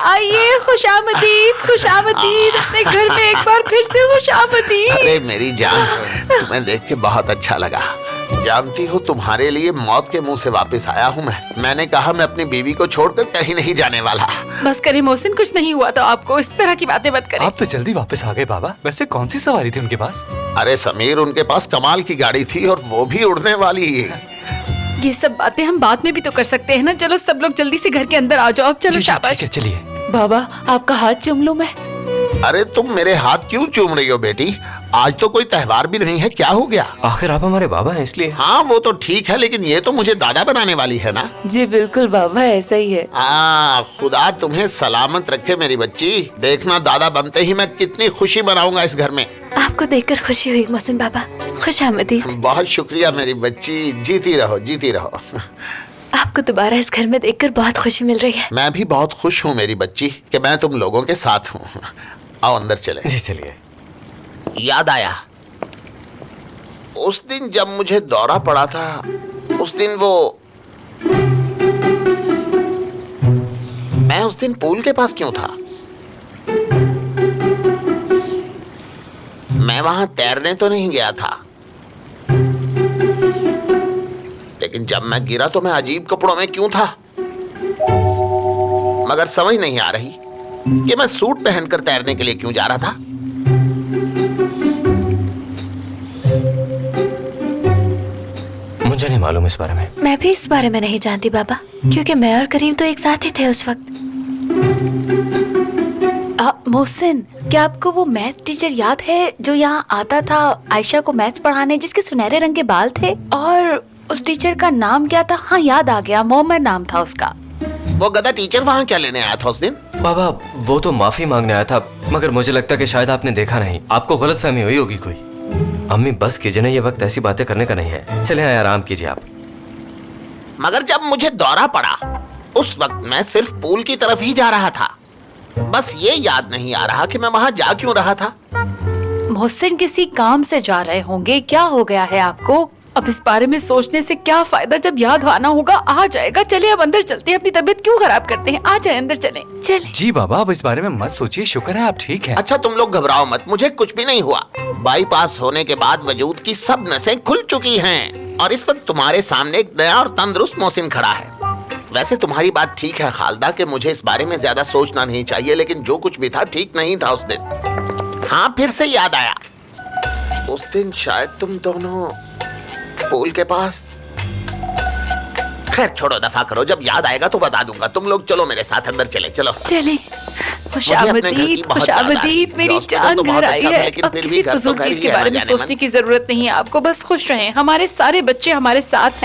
आइए, खुशामदीद खुशामदीद अपने घर में एक बार फिर से खुशामदीद। अरे मेरी जान, तुम्हें देख के बहुत अच्छा लगा। जानती हो, तुम्हारे लिए मौत के मुंह से वापस आया हूँ मैंने कहा मैं अपनी बीवी को छोड़कर कहीं नहीं जाने वाला। बस करें मोहसिन, कुछ नहीं हुआ तो आपको इस तरह की बातें मत करें। आप तो जल्दी वापस आ गए बाबा। वैसे कौन सी सवारी थी उनके पास? अरे समीर, उनके पास कमाल की गाड़ी थी और वो भी उड़ने वाली है। ये सब बातें हम बाद में भी तो कर सकते हैं ना। चलो सब लोग जल्दी से घर के अंदर आ जाओ। अब चलो शाबाश। ठीक है, चलिए। बाबा, आपका हाथ चूम लूं मैं? अरे तुम मेरे हाथ क्यों चूम रही हो बेटी? आज तो कोई त्योहार भी नहीं है, क्या हो गया? आखिर आप हमारे बाबा हैं इसलिए। हाँ वो तो ठीक है, लेकिन ये तो मुझे दादा बनाने वाली है ना। जी बिल्कुल बाबा, ऐसा ही है। खुदा तुम्हें सलामत रखे मेरी बच्ची। देखना दादा बनते ही मैं कितनी खुशी मनाऊंगा इस घर में। आपको देखकर खुशी हुई मोहसिन बाबा, खुशामदीद। बहुत शुक्रिया मेरी बच्ची, जीती रहो जीती रहो। आपको दोबारा इस घर में देखकर बहुत खुशी मिल रही है। मैं भी बहुत खुश हूँ मेरी बच्ची कि मैं तुम लोगों के साथ हूँ। आओ अंदर चले। जी चलिए। याद आया उस दिन जब मुझे दौरा पड़ा था, उस दिन मैं उस दिन पूल के पास क्यों था? मैं वहां तैरने तो नहीं गया था, लेकिन जब मैं गिरा तो मैं अजीब कपड़ों में क्यों था? मगर समझ नहीं आ रही कि मैं सूट पहनकर तैरने के लिए क्यों जा रहा था। मुझे नहीं मालूम इस बारे में। मैं भी इस बारे में नहीं जानती बाबा, क्योंकि मैं और करीम तो एक साथ ही थे उस वक्त। मोहसिन, क्या आपको वो मैथ टीचर याद है जो यहाँ आता था आयशा को मैथ्स पढ़ाने, जिसके सुनहरे रंग के बाल थे? और उस टीचर का नाम क्या था? हाँ याद आ गया, मोहम्मद नाम था उसका। वो गधा टीचर वहाँ क्या लेने आया था उस दिन? बाबा वो तो माफी मांगने आया था, मगर मुझे लगता है कि शायद आपने देखा नहीं, आपको गलतफहमी हुई होगी कोई। अम्मी बस कीजिए ना, ये वक्त ऐसी बातें करने का नहीं है। चले आराम कीजिए आप। मगर जब मुझे दौरा पड़ा उस वक्त मैं सिर्फ पूल की तरफ ही जा रहा था। बस ये याद नहीं आ रहा कि मैं वहाँ जा क्यों रहा था। मोहसिन किसी काम से जा रहे होंगे। क्या हो गया है आपको? अब इस बारे में सोचने से क्या फायदा, जब याद आना होगा आ जाएगा। चलिए अब अंदर चलते हैं, अपनी तबीयत क्यों खराब करते हैं। आ जाए अंदर चलें। चलें। जी बाबा, अब इस बारे में मत सोचिए, शुक्र है आप ठीक हैं। अच्छा तुम लोग घबराओ मत, मुझे कुछ भी नहीं हुआ। बाईपास होने के बाद वजूद की सब नसें खुल चुकी हैं और इस वक्त तुम्हारे सामने एक नया और तंदुरुस्त मोहसिन खड़ा है। वैसे तुम्हारी बात ठीक है खालदा कि मुझे इस बारे में ज्यादा सोचना नहीं चाहिए, लेकिन जो कुछ भी था ठीक नहीं था उस दिन। हाँ फिर से याद आया, उस दिन शायद तुम दोनों पूल के पास। खैर छोड़ो, दफा करो, जब याद आएगा तो बता दूंगा। तुम लोग चलो मेरे साथ अंदर चले। चलो चले। खुशामदीद खुशामदीद, मेरी जान घर आई है। अब किसी फजूल चीज के बारे में सोचने की जरूरत नहीं है आपको, बस खुश रहें। हमारे सारे बच्चे हमारे साथ हैं।